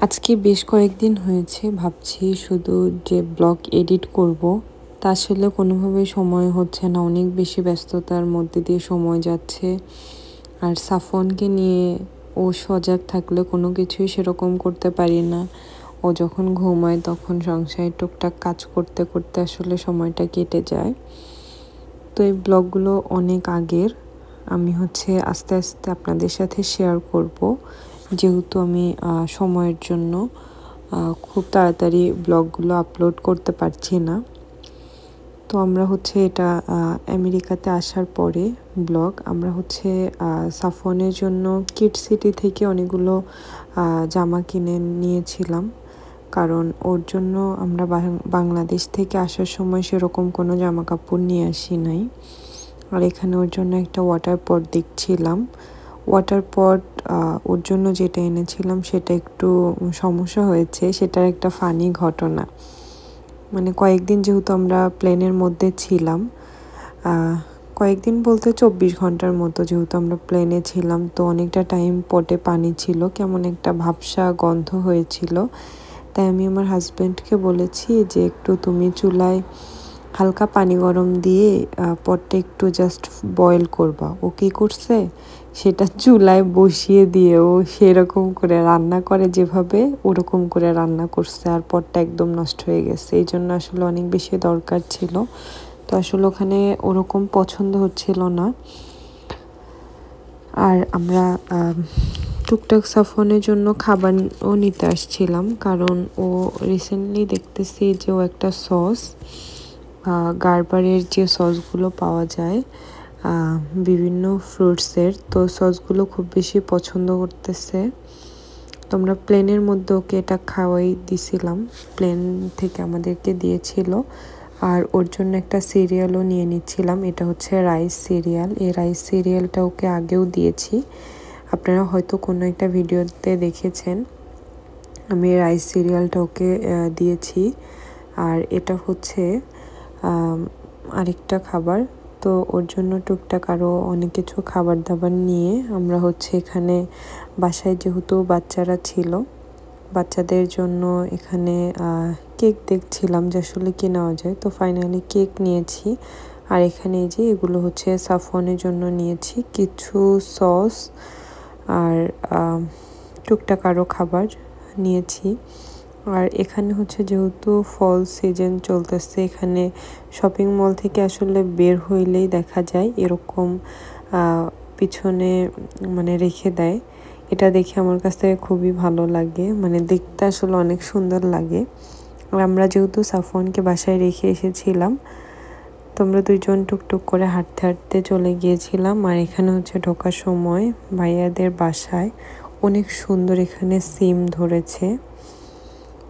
আজকে বেশ কয়েকদিন হয়েছে ভাবছি শুধু যে ব্লগ এডিট করব তা আসলে কোনোভাবেই সময় হচ্ছে না। অনেক বেশি ব্যস্ততার মধ্যে দিয়ে সময় যাচ্ছে। আর সাফওয়ানকে নিয়ে ও সজাগ থাকলে কোনো কিছুই সেরকম করতে পারি না। ও যখন ঘুমায় তখন সংসারে টুকটাক কাজ করতে করতে আসলে সময়টা কেটে যায়। তো এই ব্লগগুলো অনেক আগের। আমি আস্তে আস্তে আপনাদের সাথে শেয়ার করব, যেহেতু আমি সময়ের জন্য খুব তাড়াতাড়ি ব্লগগুলো আপলোড করতে পারছি না। তো আমরা এটা আমেরিকাতে আসার পরে ব্লগ আমরা সাফওয়ানের জন্য কিড সিটি থেকে অনেকগুলো জামা কিনে নিয়েছিলাম, কারণ ওর জন্য আমরা বাংলাদেশ থেকে আসার সময় সেরকম কোনো জামা কাপড় নিয়ে আসি নাই। আর এখানে ওর জন্য একটা ওয়াটার পট দেখছিলাম। ওয়াটার পট ওর জন্য যেটা এনেছিলাম সেটা একটু সমস্যা হয়েছে। সেটার একটা ফানি ঘটনা, মানে কয়েকদিন যেহেতু আমরা প্লেনের মধ্যে ছিলাম, কয়েকদিন বলতে 24 ঘন্টার মতো যেহেতু আমরা প্লেনে ছিলাম, তো অনেকটা টাইম পটে পানি ছিল, কেমন একটা ভাবসা গন্ধ হয়েছিল। তাই আমি আমার হাজব্যান্ডকে বলেছি যে একটু তুমি চুলায় হালকা পানি গরম দিয়ে পটটা একটু জাস্ট বয়েল করবা। ও কী করছে, সেটা চুলায় বসিয়ে দিয়ে ও সেরকম করে রান্না করে যেভাবে, ওরকম করে রান্না করছে, আর পটটা একদম নষ্ট হয়ে গেছে। এই জন্য আসলে অনেক বেশি দরকার ছিল, তো আসলে ওখানে ওরকম পছন্দ হচ্ছিল না। আর আমরা টুকটাক সাফওয়ানের জন্য খাবারও নিতে আসছিলাম, কারণ ও রিসেন্টলি দেখতেছি যে ও একটা সস, গারবারের যে সসগুলো পাওয়া যায় বিভিন্ন ফ্রুটসের, তো সসগুলো খুব বেশি পছন্দ করতেছে। তো আমরা প্লেনের মধ্যে ওকে এটা খাওয়াই দিছিলাম, প্লেন থেকে আমাদেরকে দিয়েছিল। আর ওর জন্য একটা সিরিয়ালও নিয়ে নিচ্ছিলাম, এটা রাইস সিরিয়াল। এই রাইস সিরিয়ালটা ওকে আগেও দিয়েছি, আপনারা হয়তো কোনো একটা ভিডিওতে দেখেছেন। আমি রাইস সিরিয়ালটা ওকে দিয়েছি। আর এটা আরেকটা খাবার। তো ওর জন্য টুকটাক আরও অনেক কিছু খাবার দাবার নিয়ে আমরা এখানে বাসায় যেহেতু বাচ্চারা ছিল, বাচ্চাদের জন্য এখানে কেক দেখছিলাম যে আসলে কি নেওয়া যায়। তো ফাইনালি কেক নিয়েছি। আর এখানে এই যে এগুলো সাফওয়ানের জন্য নিয়েছি কিছু সস, আর টুকটাক আরও খাবার নিয়েছি। আর এখানে যেহেতু ফল সিজন চলতেছে, এখানে শপিং মল থেকে আসলে বের হইলেই দেখা যায় এরকম পিছনে মানে রেখে দেয়। এটা দেখে আমার কাছে খুবই ভালো লাগে, মানে দেখতে আসলে অনেক সুন্দর লাগে। আর আমরা যেহেতু সাফওয়ানকে বাসায় রেখে এসেছিলাম, তো আমরা দুইজন টুকটুক করে হাঁটতে হাঁটতে চলে গিয়েছিলাম। আর এখানে ঢোকার সময় ভাইয়াদের বাসায় অনেক সুন্দর এখানে সিম ধরেছে,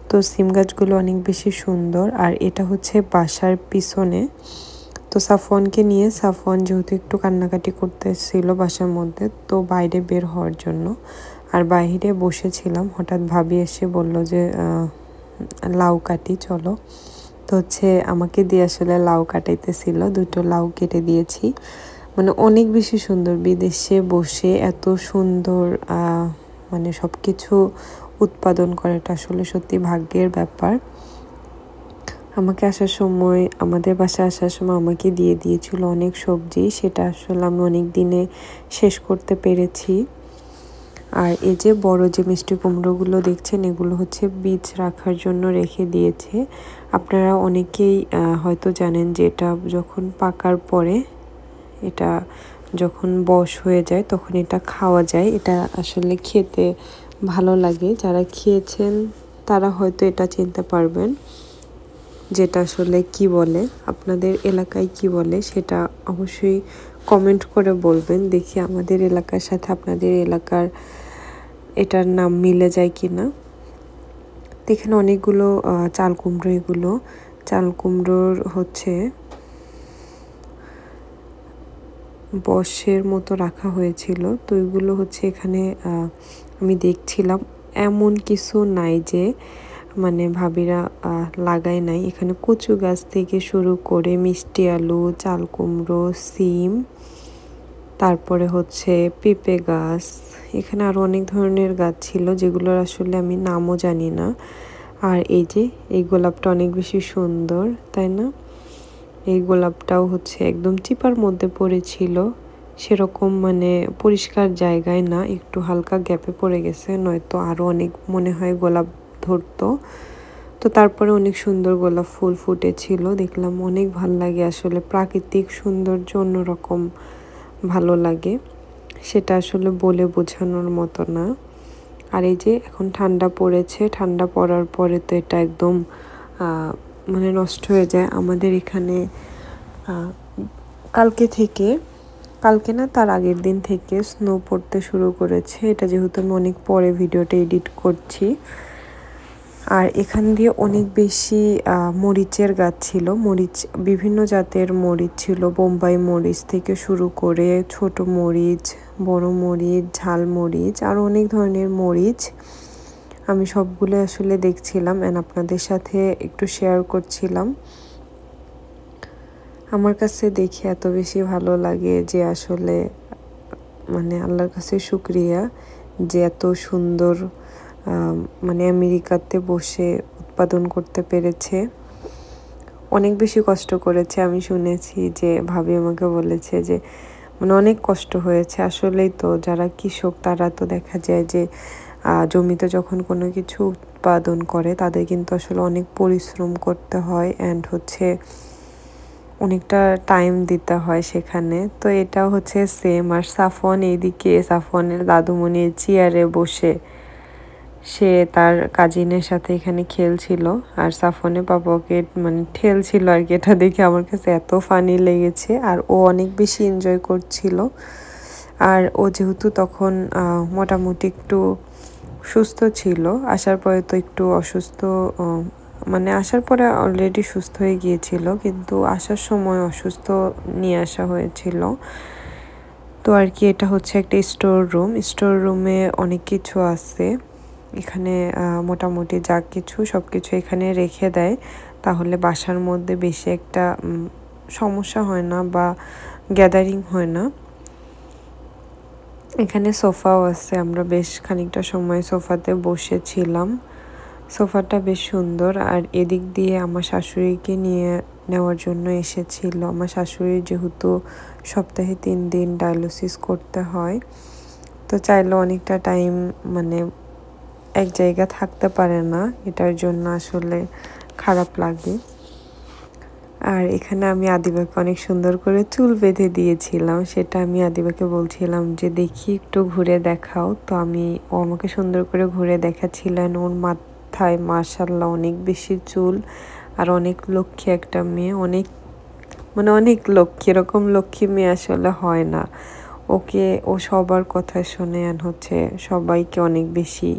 তো সিম গাছগুলো অনেক বেশি সুন্দর। আর এটা বাসার পিছনে। তো সাফওয়ানকে নিয়ে, সাফওয়ান যেহেতু একটু কান্নাকাটি করতেছিল বাসার মধ্যে, তো বাইরে বের হওয়ার জন্য, আর বাইরে বসেছিলাম, হঠাৎ ভাবি এসে বলল যে লাউ কাটি চলো। তো আমাকে দিয়ে আসলে লাউ কাটাইতেছিল, দুটো লাউ কেটে দিয়েছি। মানে অনেক বেশি সুন্দর, বিদেশে বসে এত সুন্দর মানে সব কিছু উৎপাদন করাটা আসলে সত্যি ভাগ্যের ব্যাপার। আমাকে আসার সময়, আমাদের বাসায় আসার সময় আমাকে দিয়ে দিয়েছিল অনেক সবজি, সেটা আসলে আমি অনেক দিনে শেষ করতে পেরেছি। আর এই যে বড় যে মিষ্টি কুমড়োগুলো দেখছেন, এগুলো বীজ রাখার জন্য রেখে দিয়েছে। আপনারা অনেকেই হয়তো জানেন যে এটা যখন পাকার পরে, এটা যখন বশ হয়ে যায় তখন এটা খাওয়া যায়। এটা আসলে খেতে ভালো লাগে, যারা খেয়েছেন তারা হয়তো এটা চিনতে পারবেন যেটা আসলে কি বলে, আপনাদের এলাকায় কি বলে সেটা অবশ্যই কমেন্ট করে বলবেন, দেখি আমাদের এলাকার সাথে আপনাদের এলাকার এটার নাম মিলে যায় কি না। এখানে অনেকগুলো চাল কুমড়ো, এগুলো চাল কুমড়োর বর্ষের মতো রাখা হয়েছিল। তো এগুলো এখানে আমি দেখছিলাম, এমন কিছু নাই যে মানে ভাবিরা লাগায় নাই। এখানে কচু গাছ থেকে শুরু করে মিষ্টি আলু, চাল কুমড়ো, সিম, তারপরে পেঁপে গাছ, এখানে আরও অনেক ধরনের গাছ ছিল যেগুলোর আসলে আমি নামও জানি না। আর এই যে এই গোলাপটা অনেক বেশি সুন্দর, তাই না? এই গোলাপটাও হচ্ছে একদম চিপার মধ্যে পড়েছিল, সেরকম মানে পরিষ্কার জায়গায় না, একটু হালকা গ্যাপে পড়ে গেছে, নয়তো আরও অনেক মনে হয় গোলাপ ধরতো। তো তারপরে অনেক সুন্দর গোলাপ ফুল ফুটেছিল, দেখলাম অনেক ভাল লাগে। আসলে প্রাকৃতিক সৌন্দর্য অন্যরকম ভালো লাগে, সেটা আসলে বলে বোঝানোর মতো না। আর এই যে এখন ঠান্ডা পড়েছে, ঠান্ডা পড়ার পরে তো এটা একদম মানে নষ্ট হয়ে যায়। আমাদের এখানে কালকে না তার আগের দিন থেকে স্নো পড়তে শুরু করেছে। এটা যেহেতু আমি অনেক পরে ভিডিওটা এডিট করছি। আর এখান দিয়ে অনেক বেশি মরিচের গাছ ছিল, মরিচ বিভিন্ন জাতের মরিচ ছিল, বোম্বাই মরিচ থেকে শুরু করে ছোট মরিচ, বড় মরিচ, ঝাল মরিচ, আর অনেক ধরনের মরিচ। আমি সবগুলো আসলে দেখছিলাম এন্ড আপনাদের সাথে একটু শেয়ার করছিলাম। আমার কাছে দেখে এত বেশি ভালো লাগে যে আসলে মানে আল্লাহর কাছে শুকরিয়া যে এত সুন্দর মানে আমেরিকাতে বসে উৎপাদন করতে পেরেছে। অনেক বেশি কষ্ট করেছে, আমি শুনেছি যে ভাবি আমাকে বলেছে যে মানে অনেক কষ্ট হয়েছে। আসলেই তো যারা কৃষক তারা তো দেখা যায় যে জমিতে যখন কোনো কিছু উৎপাদন করে তাদের কিন্তু আসলে অনেক পরিশ্রম করতে হয় অ্যান্ড হচ্ছে অনেকটা টাইম দিতে হয় সেখানে। তো এটাও হচ্ছে সেম। আর সাফওয়ান এইদিকে, সাফওয়ানের দাদুমণির চেয়ারে বসে সে তার কাজিনের সাথে এখানে খেলছিল, আর সাফওয়ানের পাপাকে মানে ঠেলছিল আর কি। এটা দেখে আমার কাছে এত ফানি লেগেছে, আর ও অনেক বেশি এনজয় করছিল। আর ও যেহেতু তখন মোটামুটি একটু সুস্থ ছিল, আসার পরে তো একটু অসুস্থ, মানে আসার পরে অলরেডি সুস্থ হয়ে গিয়েছিল, কিন্তু আসার সময় অসুস্থ নিয়ে আসা হয়েছিল। তো আর কি এটা হচ্ছে একটা স্টোর রুমে অনেক কিছু আছে এখানে, মোটামুটি যা কিছু সব কিছু এখানে রেখে দেয়, তাহলে বাসার মধ্যে বেশি একটা সমস্যা হয় না বা গ্যাদারিং হয় না। এখানে সোফাও আছে, আমরা বেশ খানিকটা সময় সোফাতে বসেছিলাম। সোফাটা বেশ সুন্দর। আর এদিক দিয়ে আমার শাশুড়িকে নিয়ে নেওয়ার জন্য এসেছিল। আমার শাশুড়ির যেহেতু সপ্তাহে 3 দিন ডায়ালিসিস করতে হয়, তো চাইলেও অনেকটা টাইম মানে এক জায়গা থাকতে পারে না, এটার জন্য আসলে খারাপ লাগে। আর এখানে আমি আদিবাকে অনেক সুন্দর করে চুল বেঁধে দিয়েছিলাম, সেটা আমি আদিবাকে বলছিলাম যে দেখি একটু ঘুরে দেখাও। তো ও আমাকে সুন্দর করে ঘুরে দেখাচ্ছিলেন। ওর মাথায় মাশাআল্লাহ অনেক বেশি চুল, আর অনেক লক্ষ্মী একটা মেয়ে, অনেক লক্ষ্মী। এরকম লক্ষ্মী মেয়ে আসলে হয় না। ও সবার কথা শুনে হচ্ছে সবাইকে অনেক বেশি